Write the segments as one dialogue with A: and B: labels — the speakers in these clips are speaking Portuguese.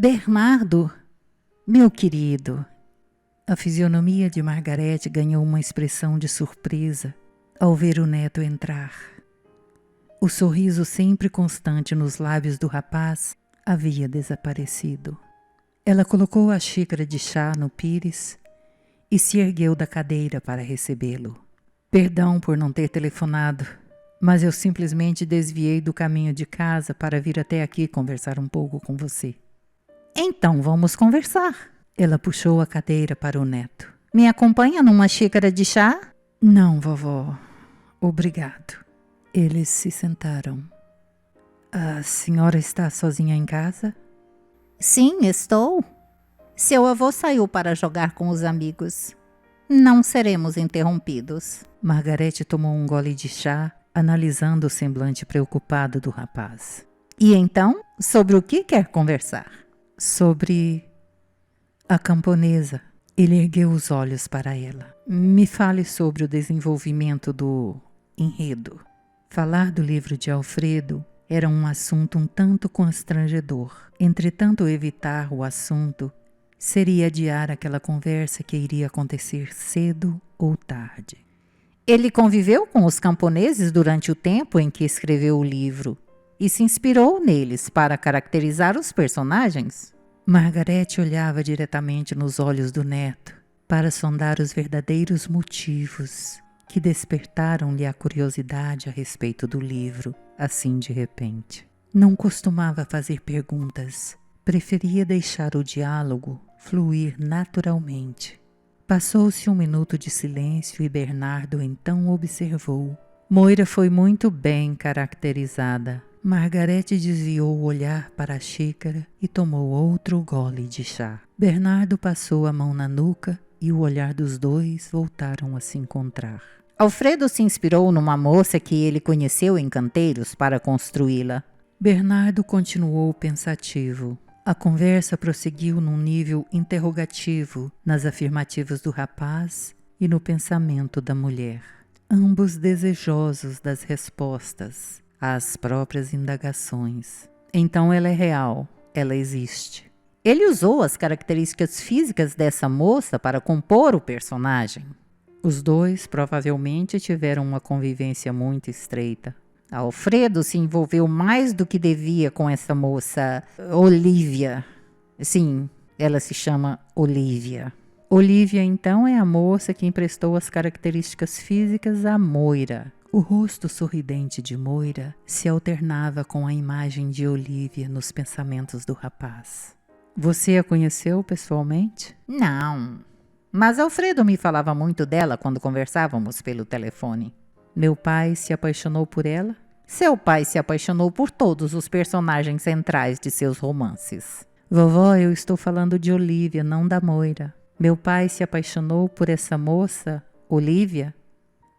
A: Bernardo, meu querido. A fisionomia de Margarete ganhou uma expressão de surpresa ao ver o neto entrar. O sorriso sempre constante nos lábios do rapaz havia desaparecido. Ela colocou a xícara de chá no pires e se ergueu da cadeira para recebê-lo. Perdão por não ter telefonado, mas eu simplesmente desviei do caminho de casa para vir até aqui conversar um pouco com você. Então vamos conversar. Ela puxou a cadeira para o neto. Me acompanha numa xícara de chá? Não, vovó. Obrigado. Eles se sentaram. A senhora está sozinha em casa?
B: Sim, estou. Seu avô saiu para jogar com os amigos. Não seremos interrompidos.
A: Margarete tomou um gole de chá, analisando o semblante preocupado do rapaz.
B: E então, sobre o que quer conversar?
A: Sobre a camponesa. Ele ergueu os olhos para ela. Me fale sobre o desenvolvimento do enredo. Falar do livro de Alfredo era um assunto um tanto constrangedor. Entretanto, evitar o assunto seria adiar aquela conversa que iria acontecer cedo ou tarde.
B: Ele conviveu com os camponeses durante o tempo em que escreveu o livro e se inspirou neles para caracterizar os personagens.
A: Margarete olhava diretamente nos olhos do neto para sondar os verdadeiros motivos que despertaram-lhe a curiosidade a respeito do livro, assim de repente. Não costumava fazer perguntas, preferia deixar o diálogo fluir naturalmente. Passou-se um minuto de silêncio e Bernardo então observou. Moira foi muito bem caracterizada. Margarete desviou o olhar para a xícara e tomou outro gole de chá. Bernardo passou a mão na nuca e o olhar dos dois voltaram a se encontrar.
B: Alfredo se inspirou numa moça que ele conheceu em canteiros para construí-la.
A: Bernardo continuou pensativo. A conversa prosseguiu num nível interrogativo nas afirmativas do rapaz e no pensamento da mulher. Ambos desejosos das respostas às próprias indagações. Então ela é real, ela existe.
B: Ele usou as características físicas dessa moça para compor o personagem.
A: Os dois provavelmente tiveram uma convivência muito estreita.
B: Alfredo se envolveu mais do que devia com essa moça, Olívia. Sim, ela se chama Olívia.
A: Olívia, então, é a moça que emprestou as características físicas a Moira. O rosto sorridente de Moira se alternava com a imagem de Olívia nos pensamentos do rapaz. Você a conheceu pessoalmente?
B: Não, mas Alfredo me falava muito dela quando conversávamos pelo telefone.
A: Meu pai se apaixonou por ela?
B: Seu pai se apaixonou por todos os personagens centrais de seus romances.
A: Vovó, eu estou falando de Olívia, não da Moira. Meu pai se apaixonou por essa moça, Olívia?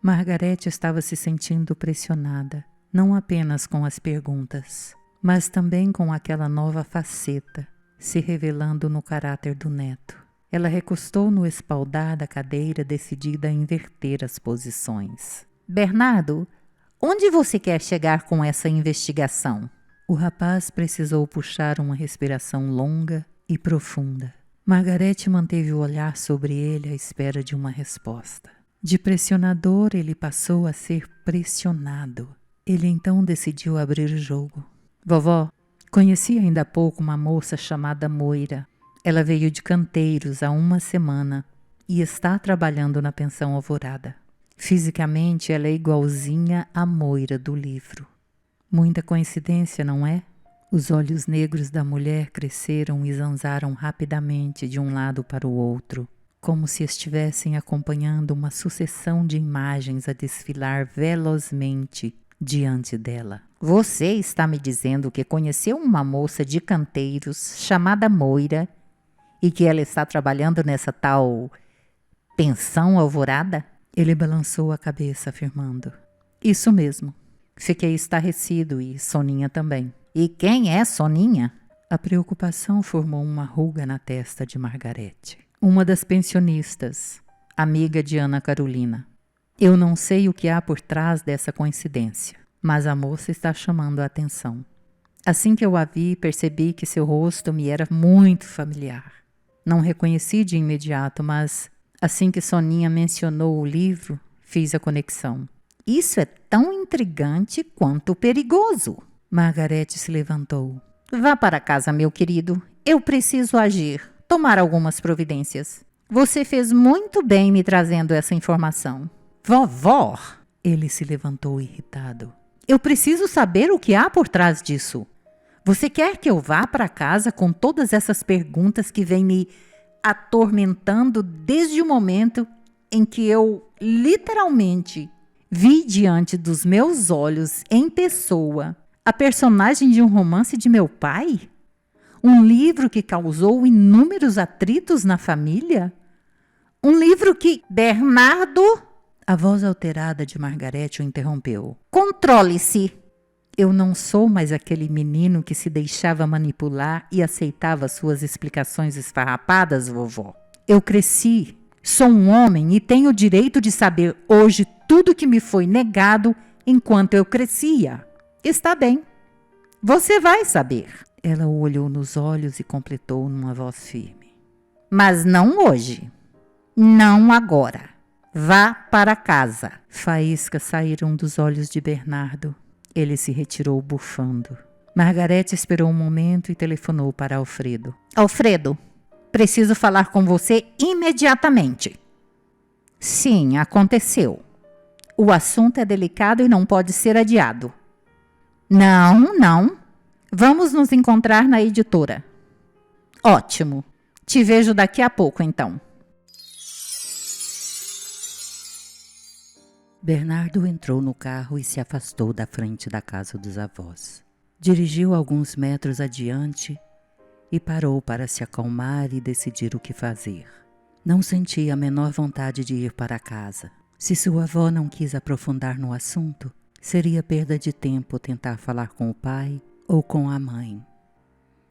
A: Margarete estava se sentindo pressionada, não apenas com as perguntas, mas também com aquela nova faceta se revelando no caráter do neto. Ela recostou no espaldar da cadeira, decidida a inverter as posições.
B: Bernardo, onde você quer chegar com essa investigação?
A: O rapaz precisou puxar uma respiração longa e profunda. Margarete manteve o olhar sobre ele à espera de uma resposta. De pressionador, ele passou a ser pressionado. Ele então decidiu abrir o jogo. Vovó, conheci ainda há pouco uma moça chamada Moira. Ela veio de Canteiros há uma semana e está trabalhando na pensão Alvorada. Fisicamente, ela é igualzinha à Moira do livro. Muita coincidência, não é? Os olhos negros da mulher cresceram e zanzaram rapidamente de um lado para o outro, como se estivessem acompanhando uma sucessão de imagens a desfilar velozmente diante dela.
B: Você está me dizendo que conheceu uma moça de Canteiros chamada Moira e que ela está trabalhando nessa tal pensão Alvorada?
A: Ele balançou a cabeça, afirmando. Isso mesmo. Fiquei estarrecido e Soninha também.
B: E quem é Soninha?
A: A preocupação formou uma ruga na testa de Margarete. Uma das pensionistas, amiga de Ana Carolina. Eu não sei o que há por trás dessa coincidência, mas a moça está chamando a atenção. Assim que eu a vi, percebi que seu rosto me era muito familiar. Não reconheci de imediato, mas assim que Soninha mencionou o livro, fiz a conexão.
B: Isso é tão intrigante quanto perigoso.
A: Margarete se levantou.
B: Vá para casa, meu querido. Eu preciso agir, tomar algumas providências. Você fez muito bem me trazendo essa informação. Vovó!
A: Ele se levantou irritado.
B: Eu preciso saber o que há por trás disso. Você quer que eu vá para casa com todas essas perguntas que vêm me atormentando desde o momento em que eu literalmente vi diante dos meus olhos, em pessoa, a personagem de um romance de meu pai? Um livro que causou inúmeros atritos na família? Um livro que Bernardo...
A: A voz alterada de Margarete o interrompeu.
B: Controle-se!
A: Eu não sou mais aquele menino que se deixava manipular e aceitava suas explicações esfarrapadas, vovó. Eu cresci, sou um homem e tenho o direito de saber hoje tudo que me foi negado enquanto eu crescia.
B: Está bem. Você vai saber.
A: Ela o olhou nos olhos e completou numa voz firme.
B: Mas não hoje. Não agora. Vá para casa.
A: Faíscas saíram dos olhos de Bernardo. Ele se retirou bufando. Margarete esperou um momento e telefonou para Alfredo.
B: Alfredo, preciso falar com você imediatamente. Sim, aconteceu. O assunto é delicado e não pode ser adiado. Não. Vamos nos encontrar na editora. Ótimo. Te vejo daqui a pouco, então.
A: Bernardo entrou no carro e se afastou da frente da casa dos avós. Dirigiu alguns metros adiante e parou para se acalmar e decidir o que fazer. Não sentia a menor vontade de ir para casa. Se sua avó não quis aprofundar no assunto, seria perda de tempo tentar falar com o pai ou com a mãe.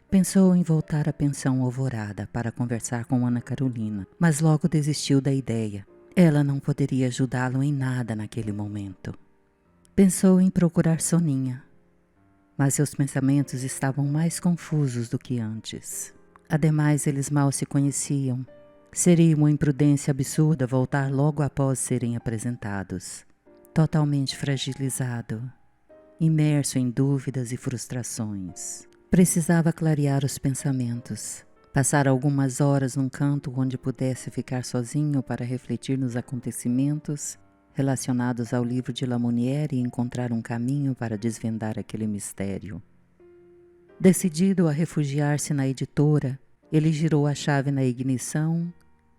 A: Pensou em voltar à pensão Alvorada para conversar com Ana Carolina, mas logo desistiu da ideia. Ela não poderia ajudá-lo em nada naquele momento. Pensou em procurar Soninha, mas seus pensamentos estavam mais confusos do que antes. Ademais, eles mal se conheciam. Seria uma imprudência absurda voltar logo após serem apresentados. Totalmente fragilizado, imerso em dúvidas e frustrações. Precisava clarear os pensamentos. Passar algumas horas num canto onde pudesse ficar sozinho para refletir nos acontecimentos relacionados ao livro de Lamonnière e encontrar um caminho para desvendar aquele mistério. Decidido a refugiar-se na editora, ele girou a chave na ignição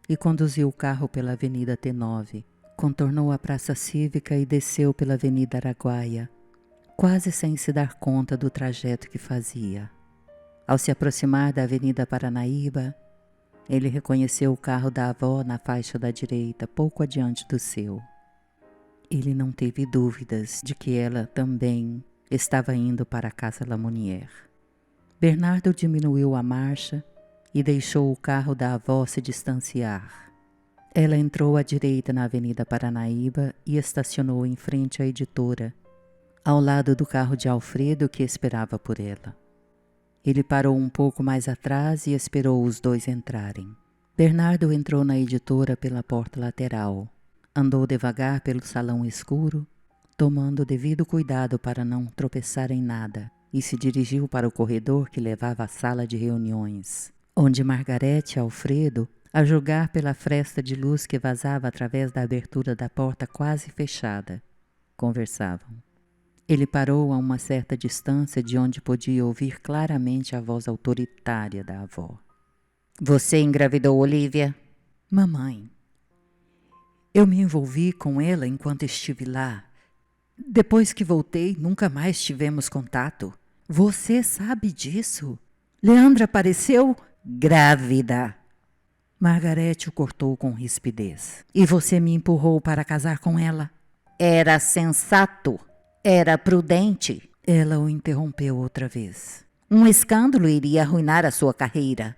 A: e conduziu o carro pela Avenida T9. Contornou a Praça Cívica e desceu pela Avenida Araguaia, quase sem se dar conta do trajeto que fazia. Ao se aproximar da Avenida Paranaíba, ele reconheceu o carro da avó na faixa da direita, pouco adiante do seu. Ele não teve dúvidas de que ela também estava indo para a casa Lamonnière. Bernardo diminuiu a marcha e deixou o carro da avó se distanciar. Ela entrou à direita na Avenida Paranaíba e estacionou em frente à editora, ao lado do carro de Alfredo que esperava por ela. Ele parou um pouco mais atrás e esperou os dois entrarem. Bernardo entrou na editora pela porta lateral. Andou devagar pelo salão escuro, tomando o devido cuidado para não tropeçar em nada, e se dirigiu para o corredor que levava à sala de reuniões, onde Margarete e Alfredo, a julgar pela fresta de luz que vazava através da abertura da porta quase fechada, conversavam. Ele parou a uma certa distância de onde podia ouvir claramente a voz autoritária da avó.
B: Você engravidou Olivia?
A: Mamãe, eu me envolvi com ela enquanto estive lá. Depois que voltei, nunca mais tivemos contato. Você sabe disso? Leandra apareceu grávida. Margarete o cortou com rispidez. E você me empurrou para casar com ela?
B: Era sensato. Era prudente.
A: Ela o interrompeu outra vez.
B: Um escândalo iria arruinar a sua carreira.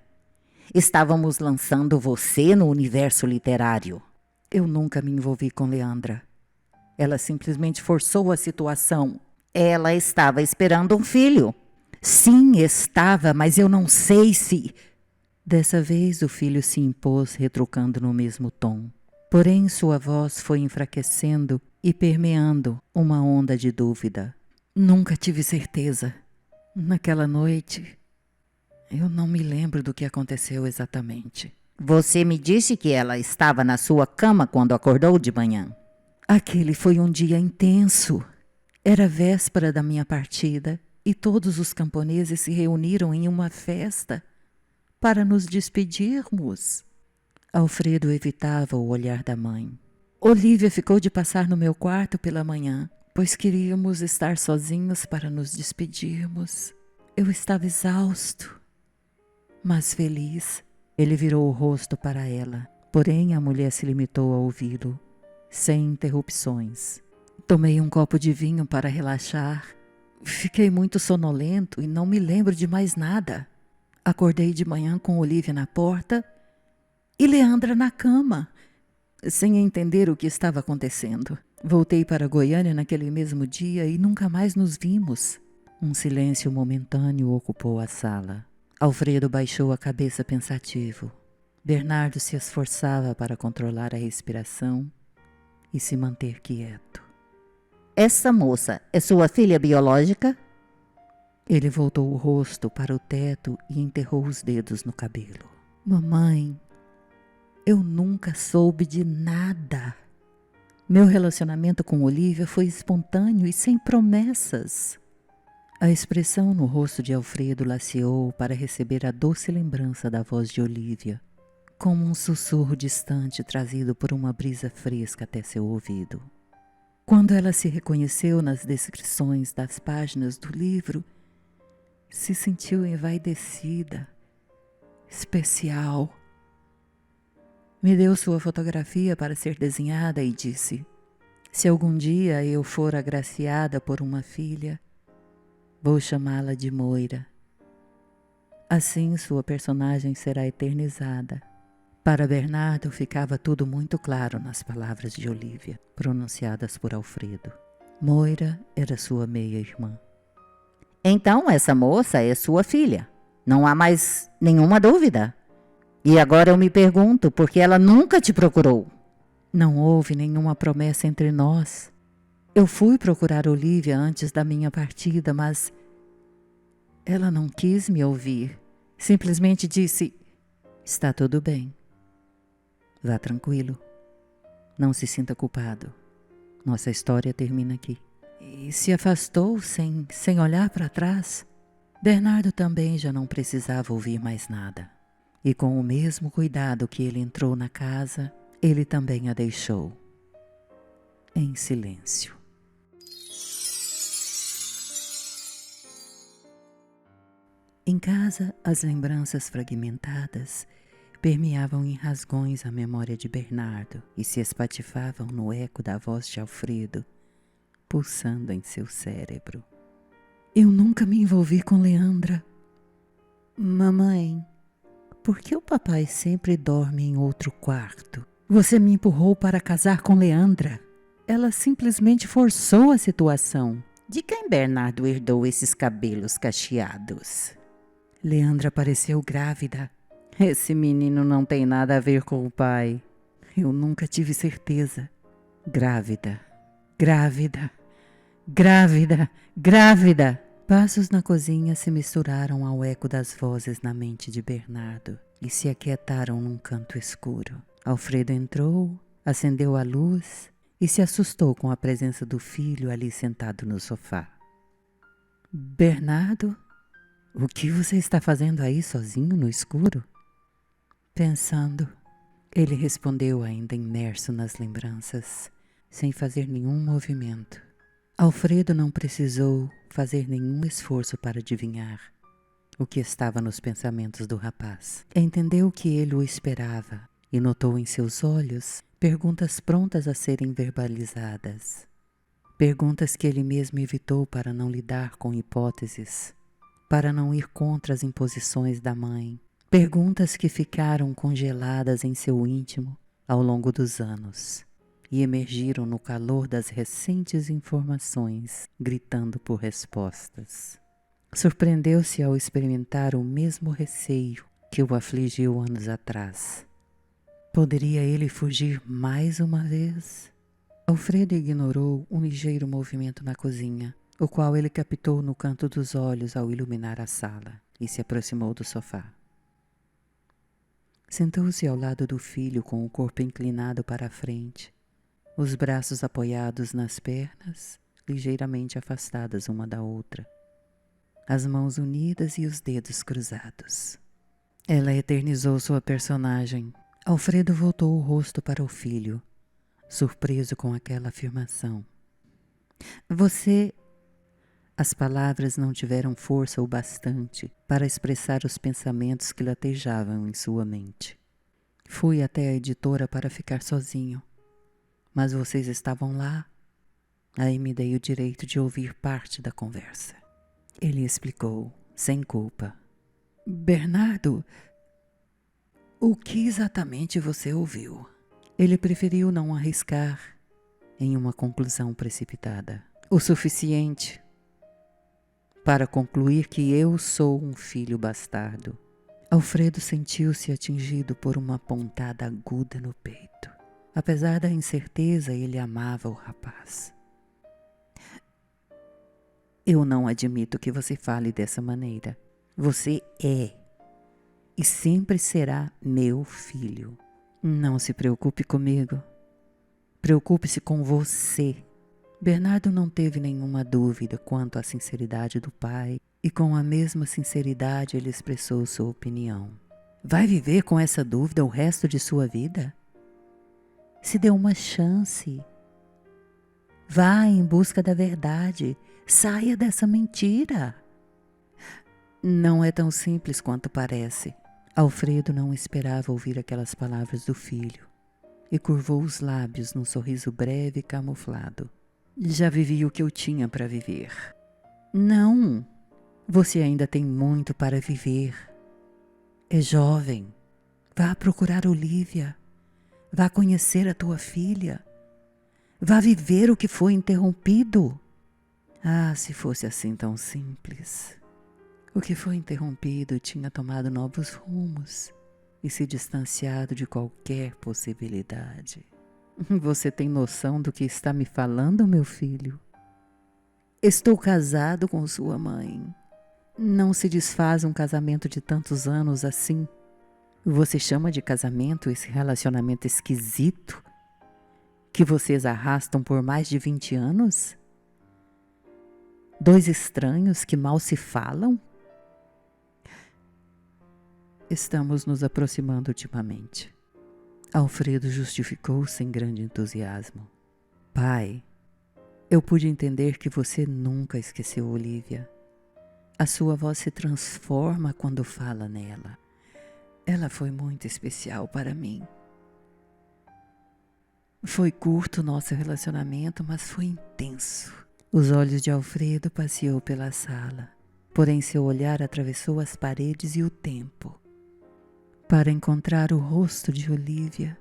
B: Estávamos lançando você no universo literário.
A: Eu nunca me envolvi com Leandra. Ela simplesmente forçou a situação.
B: Ela estava esperando um filho. Sim, estava, mas eu não sei se...
A: Dessa vez o filho se impôs, retrucando no mesmo tom. Porém, sua voz foi enfraquecendo e permeando uma onda de dúvida. Nunca tive certeza. Naquela noite, eu não me lembro do que aconteceu exatamente.
B: Você me disse que ela estava na sua cama quando acordou de manhã.
A: Aquele foi um dia intenso. Era véspera da minha partida e todos os camponeses se reuniram em uma festa para nos despedirmos. Alfredo evitava o olhar da mãe. Olívia ficou de passar no meu quarto pela manhã, pois queríamos estar sozinhos para nos despedirmos. Eu estava exausto, mas feliz. Ele virou o rosto para ela, porém a mulher se limitou a ouvi-lo, sem interrupções. Tomei um copo de vinho para relaxar. Fiquei muito sonolento e não me lembro de mais nada. Acordei de manhã com Olívia na porta e Leandra na cama, sem entender o que estava acontecendo. Voltei para Goiânia naquele mesmo dia e nunca mais nos vimos. Um silêncio momentâneo ocupou a sala. Alfredo baixou a cabeça pensativo. Bernardo se esforçava para controlar a respiração e se manter quieto.
B: Essa moça é sua filha biológica?
A: Ele voltou o rosto para o teto e enterrou os dedos no cabelo. Mamãe, eu nunca soube de nada. Meu relacionamento com Olívia foi espontâneo e sem promessas. A expressão no rosto de Alfredo laceou para receber a doce lembrança da voz de Olívia, como um sussurro distante trazido por uma brisa fresca até seu ouvido. Quando ela se reconheceu nas descrições das páginas do livro, se sentiu envaidecida, especial. Me deu sua fotografia para ser desenhada e disse: se algum dia eu for agraciada por uma filha, vou chamá-la de Moira. Assim sua personagem será eternizada. Para Bernardo ficava tudo muito claro nas palavras de Olívia, pronunciadas por Alfredo. Moira era sua meia-irmã.
B: Então essa moça é sua filha. Não há mais nenhuma dúvida. E agora eu me pergunto por que ela nunca te procurou.
A: Não houve nenhuma promessa entre nós. Eu fui procurar Olívia antes da minha partida, mas ela não quis me ouvir. Simplesmente disse: está tudo bem. Vá tranquilo. Não se sinta culpado. Nossa história termina aqui. E se afastou sem olhar para trás. Bernardo também já não precisava ouvir mais nada. E com o mesmo cuidado que ele entrou na casa, ele também a deixou. Em silêncio. Em casa, as lembranças fragmentadas permeavam em rasgões a memória de Bernardo e se espatifavam no eco da voz de Alfredo, pulsando em seu cérebro. Eu nunca me envolvi com Leandra. Mamãe, por que o papai sempre dorme em outro quarto? Você me empurrou para casar com Leandra. Ela simplesmente forçou a situação.
B: De quem Bernardo herdou esses cabelos cacheados?
A: Leandra pareceu grávida.
B: Esse menino não tem nada a ver com o pai.
A: Eu nunca tive certeza. Grávida, grávida, grávida, grávida. Passos na cozinha se misturaram ao eco das vozes na mente de Bernardo e se aquietaram num canto escuro. Alfredo entrou, acendeu a luz e se assustou com a presença do filho ali sentado no sofá. Bernardo, o que você está fazendo aí sozinho no escuro? Pensando, ele respondeu ainda imerso nas lembranças, sem fazer nenhum movimento. Alfredo não precisou fazer nenhum esforço para adivinhar o que estava nos pensamentos do rapaz. Entendeu que ele o esperava e notou em seus olhos perguntas prontas a serem verbalizadas. Perguntas que ele mesmo evitou para não lidar com hipóteses, para não ir contra as imposições da mãe. Perguntas que ficaram congeladas em seu íntimo ao longo dos anos e emergiram no calor das recentes informações, gritando por respostas. Surpreendeu-se ao experimentar o mesmo receio que o afligiu anos atrás. Poderia ele fugir mais uma vez? Alfredo ignorou um ligeiro movimento na cozinha, o qual ele captou no canto dos olhos ao iluminar a sala, e se aproximou do sofá. Sentou-se ao lado do filho com o corpo inclinado para a frente, os braços apoiados nas pernas, ligeiramente afastadas uma da outra, as mãos unidas e os dedos cruzados. Ela eternizou sua personagem. Alfredo voltou o rosto para o filho, surpreso com aquela afirmação. Você... As palavras não tiveram força o bastante para expressar os pensamentos que latejavam em sua mente. Fui até a editora para ficar sozinho, mas vocês estavam lá. Aí me dei o direito de ouvir parte da conversa. Ele explicou, sem culpa. Bernardo, o que exatamente você ouviu? Ele preferiu não arriscar em uma conclusão precipitada. O suficiente para concluir que eu sou um filho bastardo. Alfredo sentiu-se atingido por uma pontada aguda no peito. Apesar da incerteza, ele amava o rapaz. Eu não admito que você fale dessa maneira. Você é e sempre será meu filho. Não se preocupe comigo. Preocupe-se com você. Bernardo não teve nenhuma dúvida quanto à sinceridade do pai e com a mesma sinceridade ele expressou sua opinião. Vai viver com essa dúvida o resto de sua vida? Se dê uma chance. Vá em busca da verdade. Saia dessa mentira. Não é tão simples quanto parece. Alfredo não esperava ouvir aquelas palavras do filho e curvou os lábios num sorriso breve e camuflado. Já vivi o que eu tinha para viver. Não, você ainda tem muito para viver. É jovem. Vá procurar Olívia. Vá conhecer a tua filha. Vá viver o que foi interrompido. Ah, se fosse assim tão simples. O que foi interrompido tinha tomado novos rumos e se distanciado de qualquer possibilidade. Você tem noção do que está me falando, meu filho? Estou casado com sua mãe. Não se desfaz um casamento de tantos anos assim. Você chama de casamento esse relacionamento esquisito que vocês arrastam por mais de 20 anos? Dois estranhos que mal se falam? Estamos nos aproximando ultimamente. Alfredo justificou sem grande entusiasmo. Pai, eu pude entender que você nunca esqueceu Olívia. A sua voz se transforma quando fala nela. Ela foi muito especial para mim. Foi curto o nosso relacionamento, mas foi intenso. Os olhos de Alfredo passeou pela sala, porém seu olhar atravessou as paredes e o tempo, para encontrar o rosto de Olívia,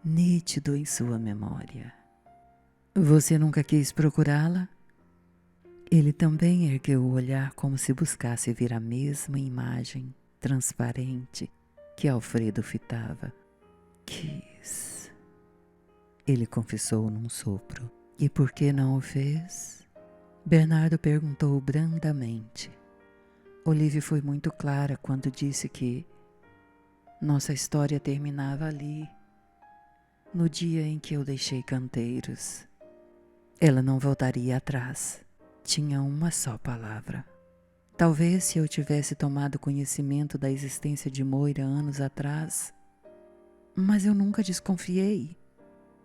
A: nítido em sua memória. Você nunca quis procurá-la? Ele também ergueu o olhar como se buscasse ver a mesma imagem transparente que Alfredo fitava. Quis, ele confessou num sopro. E por que não o fez? Bernardo perguntou brandamente. Olívia foi muito clara quando disse que nossa história terminava ali, no dia em que eu deixei Canteiros. Ela não voltaria atrás. Tinha uma só palavra. Talvez se eu tivesse tomado conhecimento da existência de Moira anos atrás, mas eu nunca desconfiei.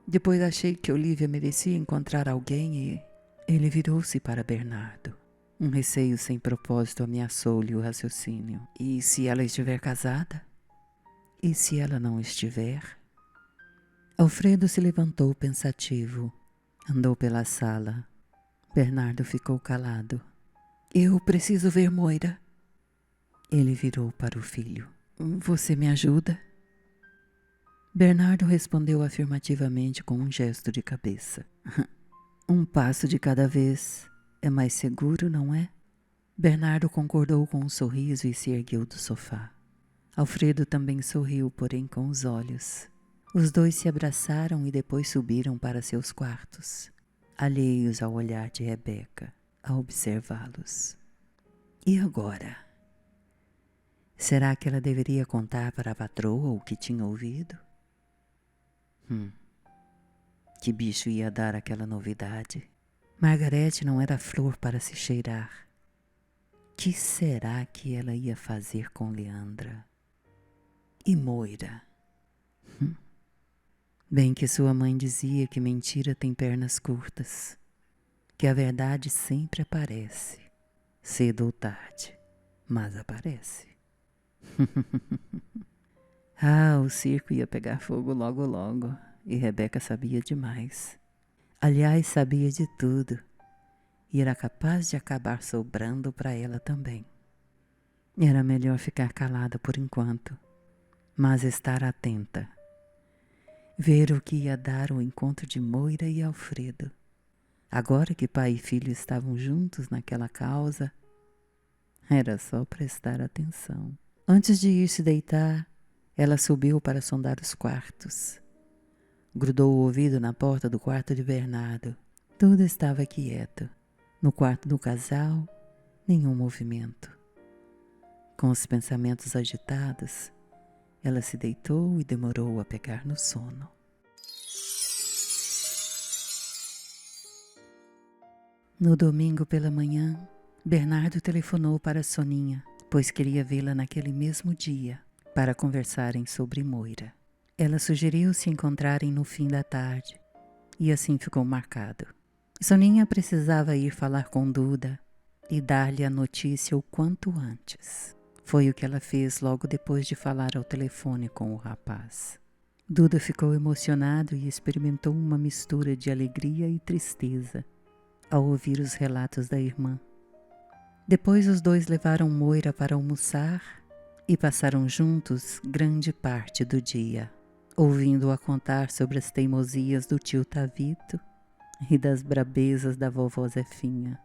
A: Depois achei que Olívia merecia encontrar alguém e ele virou-se para Bernardo. Um receio sem propósito ameaçou-lhe o raciocínio. E se ela estiver casada? E se ela não estiver? Alfredo se levantou pensativo. Andou pela sala. Bernardo ficou calado. Eu preciso ver Moira. Ele virou para o filho. Você me ajuda? Bernardo respondeu afirmativamente com um gesto de cabeça. Um passo de cada vez. É mais seguro, não é? Bernardo concordou com um sorriso e se ergueu do sofá. Alfredo também sorriu, porém com os olhos. Os dois se abraçaram e depois subiram para seus quartos, alheios ao olhar de Rebeca, a observá-los. E agora? Será que ela deveria contar para a patroa o que tinha ouvido? Que bicho ia dar aquela novidade? Margarete não era flor para se cheirar. Que será que ela ia fazer com Leandra? E Moira? Bem que sua mãe dizia que mentira tem pernas curtas, que a verdade sempre aparece, cedo ou tarde, mas aparece. O circo ia pegar fogo logo logo, e Rebeca sabia demais. Aliás, sabia de tudo, e era capaz de acabar sobrando para ela também. Era melhor ficar calada por enquanto, mas estar atenta. Ver o que ia dar o encontro de Moira e Alfredo. Agora que pai e filho estavam juntos naquela causa, era só prestar atenção. Antes de ir se deitar, ela subiu para sondar os quartos. Grudou o ouvido na porta do quarto de Bernardo. Tudo estava quieto. No quarto do casal, nenhum movimento. Com os pensamentos agitados, ela se deitou e demorou a pegar no sono. No domingo pela manhã, Bernardo telefonou para Soninha, pois queria vê-la naquele mesmo dia, para conversarem sobre Moira. Ela sugeriu se encontrarem no fim da tarde, e assim ficou marcado. Soninha precisava ir falar com Duda e dar-lhe a notícia o quanto antes. Foi o que ela fez logo depois de falar ao telefone com o rapaz. Duda ficou emocionado e experimentou uma mistura de alegria e tristeza ao ouvir os relatos da irmã. Depois os dois levaram Moira para almoçar e passaram juntos grande parte do dia, ouvindo-a contar sobre as teimosias do tio Tavito e das brabezas da vovó Zefinha.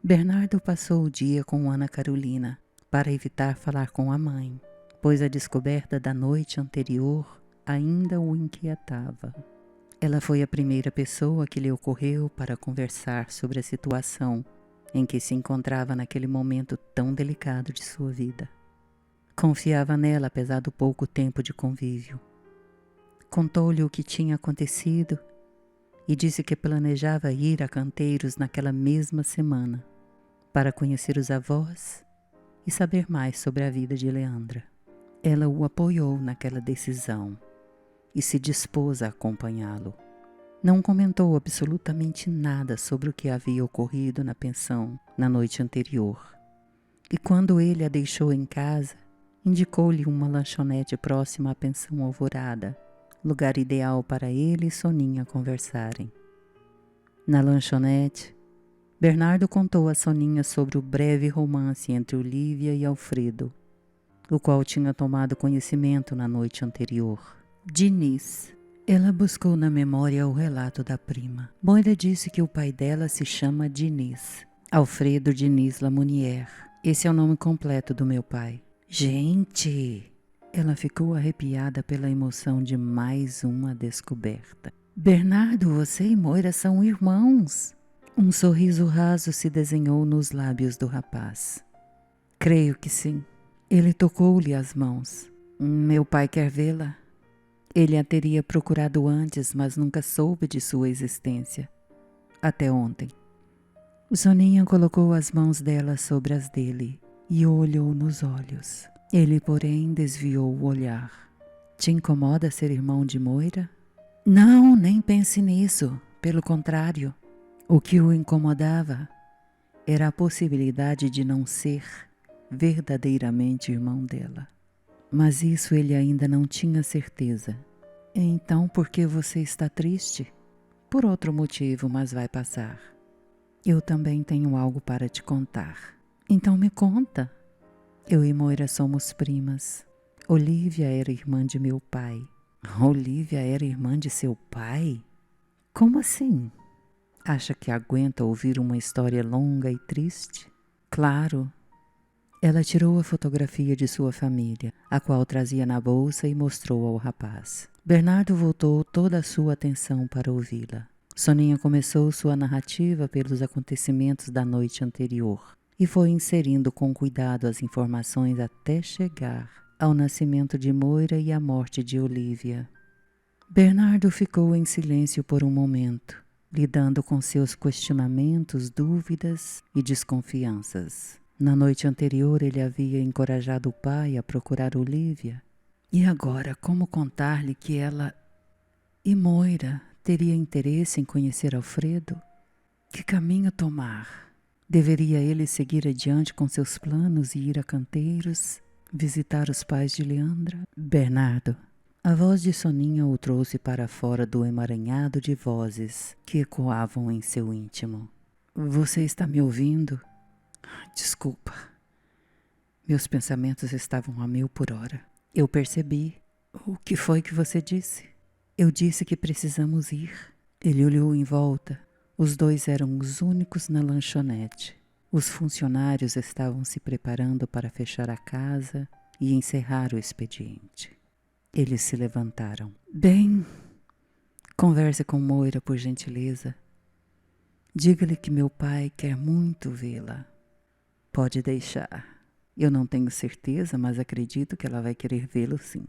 A: Bernardo passou o dia com Ana Carolina para evitar falar com a mãe, pois a descoberta da noite anterior ainda o inquietava. Ela foi a primeira pessoa que lhe ocorreu para conversar sobre a situação em que se encontrava naquele momento tão delicado de sua vida. Confiava nela apesar do pouco tempo de convívio. Contou-lhe o que tinha acontecido e disse que planejava ir a Canteiros naquela mesma semana para conhecer os avós e saber mais sobre a vida de Leandra. Ela o apoiou naquela decisão e se dispôs a acompanhá-lo. Não comentou absolutamente nada sobre o que havia ocorrido na pensão na noite anterior. E quando ele a deixou em casa, indicou-lhe uma lanchonete próxima à pensão Alvorada, lugar ideal para ele e Soninha conversarem. Na lanchonete, Bernardo contou a Soninha sobre o breve romance entre Olívia e Alfredo, o qual tinha tomado conhecimento na noite anterior. Diniz. Ela buscou na memória o relato da prima. Moira disse que o pai dela se chama Diniz. Alfredo Diniz Lamounier. Esse é o nome completo do meu pai. Gente! Ela ficou arrepiada pela emoção de mais uma descoberta. Bernardo, você e Moira são irmãos. Um sorriso raso se desenhou nos lábios do rapaz. Creio que sim. Ele tocou-lhe as mãos. Meu pai quer vê-la? Ele a teria procurado antes, mas nunca soube de sua existência. Até ontem. Soninha colocou as mãos dela sobre as dele e o olhou nos olhos. Ele, porém, desviou o olhar. Te incomoda ser irmão de Moira? Não, nem pense nisso. Pelo contrário. O que o incomodava era a possibilidade de não ser verdadeiramente irmão dela. Mas isso ele ainda não tinha certeza. Então, por que você está triste? Por outro motivo, mas vai passar. Eu também tenho algo para te contar. Então me conta. Eu e Moira somos primas. Olívia era irmã de meu pai. Olívia era irmã de seu pai? Como assim? Acha que aguenta ouvir uma história longa e triste? Claro. Ela tirou a fotografia de sua família, a qual trazia na bolsa, e mostrou ao rapaz. Bernardo voltou toda a sua atenção para ouvi-la. Soninha começou sua narrativa pelos acontecimentos da noite anterior e foi inserindo com cuidado as informações até chegar ao nascimento de Moira e à morte de Olívia. Bernardo ficou em silêncio por um momento, lidando com seus questionamentos, dúvidas e desconfianças. Na noite anterior ele havia encorajado o pai a procurar Olívia. E agora, como contar-lhe que ela e Moira teria interesse em conhecer Alfredo? Que caminho tomar? Deveria ele seguir adiante com seus planos e ir a Canteiros, visitar os pais de Leandra? Bernardo. A voz de Soninha o trouxe para fora do emaranhado de vozes que ecoavam em seu íntimo. Você está me ouvindo? Desculpa. Meus pensamentos estavam a 1000 por hora. Eu percebi. O que foi que você disse? Eu disse que precisamos ir. Ele olhou em volta. Os dois eram os únicos na lanchonete. Os funcionários estavam se preparando para fechar a casa e encerrar o expediente. Eles se levantaram. Bem, converse com Moira, por gentileza. Diga-lhe que meu pai quer muito vê-la. Pode deixar. Eu não tenho certeza, mas acredito que ela vai querer vê-lo sim.